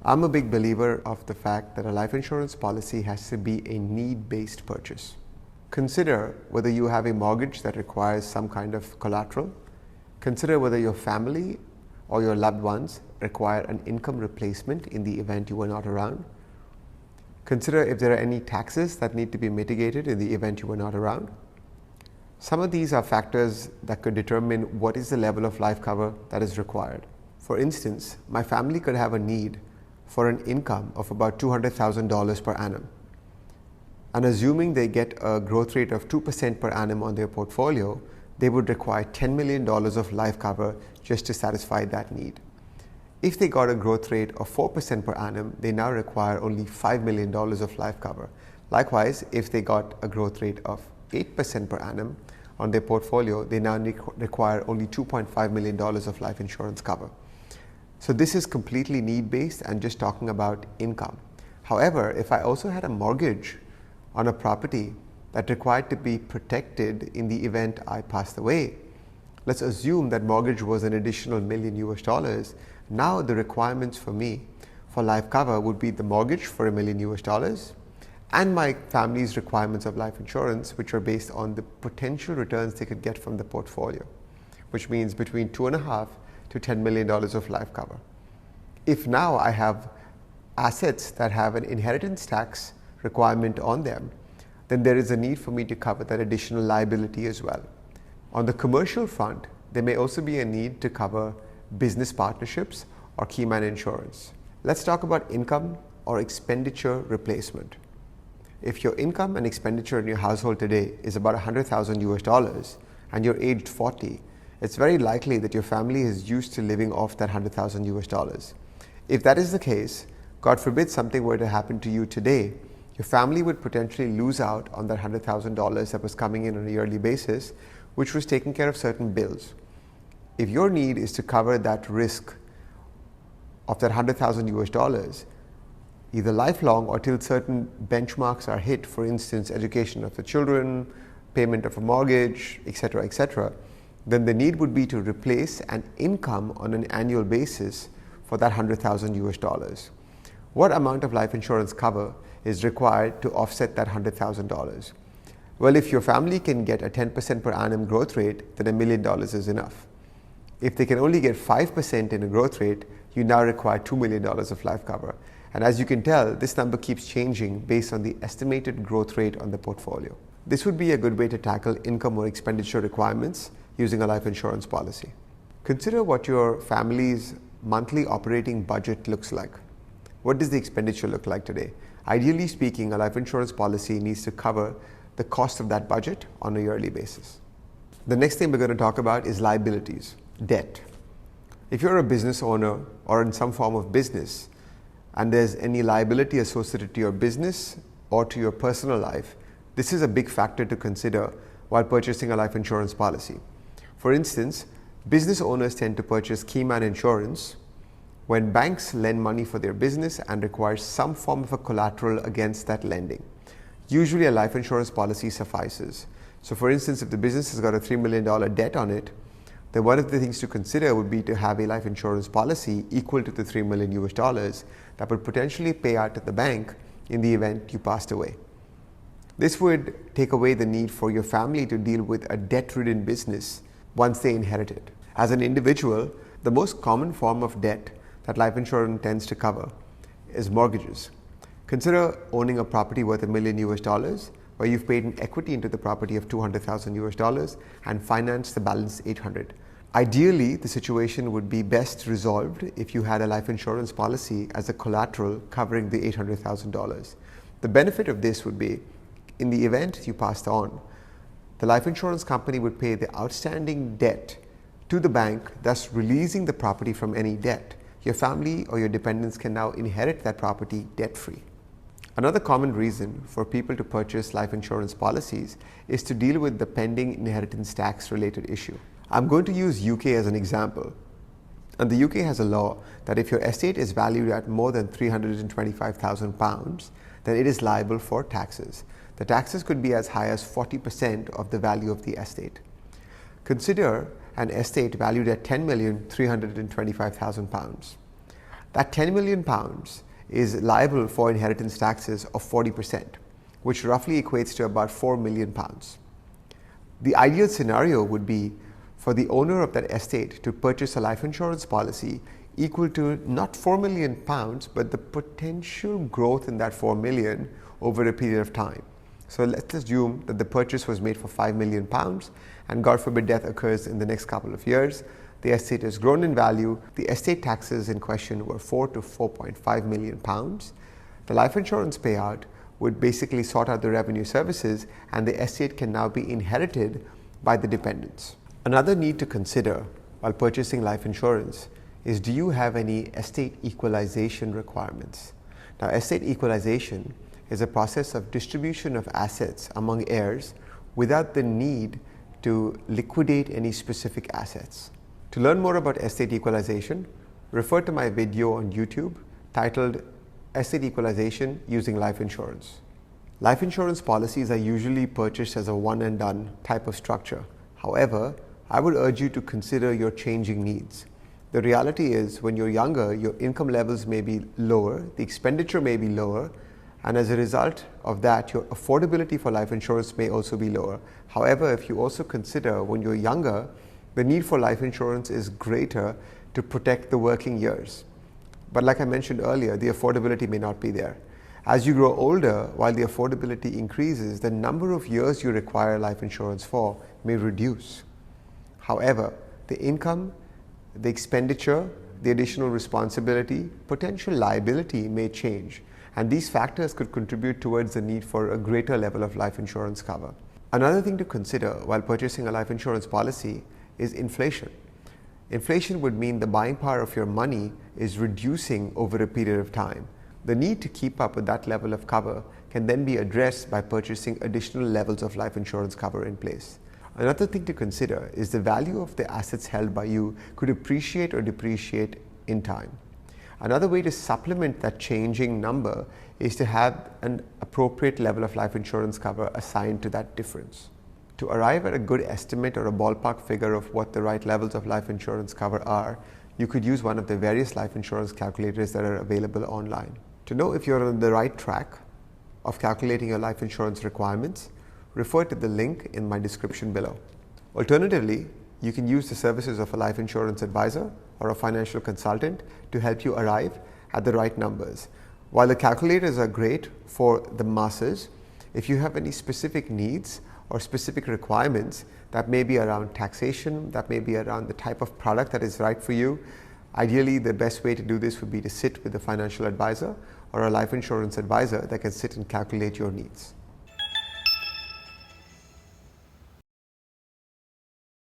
I'm a big believer of the fact that a life insurance policy has to be a need-based purchase. Consider whether you have a mortgage that requires some kind of collateral. Consider whether your family or your loved ones require an income replacement in the event you are not around. Consider if there are any taxes that need to be mitigated in the event you are not around. Some of these are factors that could determine what is the level of life cover that is required. For instance, my family could have a need for an income of about $200,000 per annum. And assuming they get a growth rate of 2% per annum on their portfolio, they would require $10 million of life cover just to satisfy that need. If they got a growth rate of 4% per annum, they now require only $5 million of life cover. Likewise, if they got a growth rate of 8% per annum on their portfolio, they now require only $2.5 million of life insurance cover. So this is completely need-based and just talking about income. However, if I also had a mortgage on a property that required to be protected in the event I passed away, let's assume that mortgage was an additional $1 million. Now the requirements for me for life cover would be the mortgage for $1 million and my family's requirements of life insurance, which are based on the potential returns they could get from the portfolio, which means between $2.5 to $10 million of life cover. If now I have assets that have an inheritance tax requirement on them, then there is a need for me to cover that additional liability as well. On the commercial front, there may also be a need to cover business partnerships or key man insurance. Let's talk about income or expenditure replacement. If your income and expenditure in your household today is about $100,000 and you're aged 40, it's very likely that your family is used to living off that $100,000. If that is the case, God forbid something were to happen to you today, your family would potentially lose out on that $100,000 that was coming in on a yearly basis, which was taking care of certain bills. If your need is to cover that risk of that $100,000, either lifelong or till certain benchmarks are hit, for instance, education of the children, payment of a mortgage, etc., then the need would be to replace an income on an annual basis for that $100,000. What amount of life insurance cover is required to offset that $100,000? Well, if your family can get a 10% per annum growth rate, then $1 million is enough. If they can only get 5% in a growth rate, you now require $2 million of life cover. And as you can tell, this number keeps changing based on the estimated growth rate on the portfolio. This would be a good way to tackle income or expenditure requirements using a life insurance policy. Consider what your family's monthly operating budget looks like. What does the expenditure look like today? Ideally speaking, a life insurance policy needs to cover the cost of that budget on a yearly basis. The next thing we're going to talk about is liabilities, debt. If you're a business owner or in some form of business, and there's any liability associated to your business or to your personal life, this is a big factor to consider while purchasing a life insurance policy. For instance, business owners tend to purchase key man insurance when banks lend money for their business and require some form of a collateral against that lending. Usually a life insurance policy suffices. So for instance, if the business has got a $3 million debt on it, then one of the things to consider would be to have a life insurance policy equal to the $3 million that would potentially pay out to the bank in the event you passed away. This would take away the need for your family to deal with a debt-ridden business once they inherit it. As an individual, the most common form of debt that life insurance tends to cover is mortgages. Consider owning a property worth $1 million where you've paid an equity into the property of $200,000 and financed the balance $800,000. Ideally, the situation would be best resolved if you had a life insurance policy as a collateral covering the $800,000. The benefit of this would be, in the event you passed on, the life insurance company would pay the outstanding debt to the bank, thus releasing the property from any debt. Your family or your dependents can now inherit that property debt-free. Another common reason for people to purchase life insurance policies is to deal with the pending inheritance tax related issue. I'm going to use UK as an example. And the UK has a law that if your estate is valued at more than £325,000, then it is liable for taxes. The taxes could be as high as 40% of the value of the estate. Consider an estate valued at £10,325,000. That £10 million is liable for inheritance taxes of 40%, which roughly equates to about £4 million. The ideal scenario would be for the owner of that estate to purchase a life insurance policy equal to not £4 million, but the potential growth in that £4 million over a period of time. So let's assume that the purchase was made for £5 million, and God forbid death occurs in the next couple of years. The estate has grown in value. The estate taxes in question were £4 to £4.5 million. The life insurance payout would basically sort out the revenue services, and the estate can now be inherited by the dependents. Another need to consider while purchasing life insurance is, do you have any estate equalization requirements? Now, estate equalization is a process of distribution of assets among heirs without the need to liquidate any specific assets. To learn more about estate equalization, refer to my video on YouTube titled Estate Equalization Using Life Insurance. Life insurance policies are usually purchased as a one and done type of structure. However, I would urge you to consider your changing needs. The reality is, when you're younger, your income levels may be lower, the expenditure may be lower, and as a result of that, your affordability for life insurance may also be lower. However, if you also consider when you're younger, the need for life insurance is greater to protect the working years. But like I mentioned earlier, the affordability may not be there. As you grow older, while the affordability increases, the number of years you require life insurance for may reduce. However, the income, the expenditure, the additional responsibility, potential liability may change, and these factors could contribute towards the need for a greater level of life insurance cover. Another thing to consider while purchasing a life insurance policy is inflation. Inflation would mean the buying power of your money is reducing over a period of time. The need to keep up with that level of cover can then be addressed by purchasing additional levels of life insurance cover in place. Another thing to consider is the value of the assets held by you could appreciate or depreciate in time. Another way to supplement that changing number is to have an appropriate level of life insurance cover assigned to that difference. To arrive at a good estimate or a ballpark figure of what the right levels of life insurance cover are, you could use one of the various life insurance calculators that are available online. To know if you're on the right track of calculating your life insurance requirements, refer to the link in my description below. Alternatively, you can use the services of a life insurance advisor or a financial consultant to help you arrive at the right numbers. While the calculators are great for the masses, if you have any specific needs or specific requirements that may be around taxation, that may be around the type of product that is right for you, ideally the best way to do this would be to sit with a financial advisor or a life insurance advisor that can sit and calculate your needs.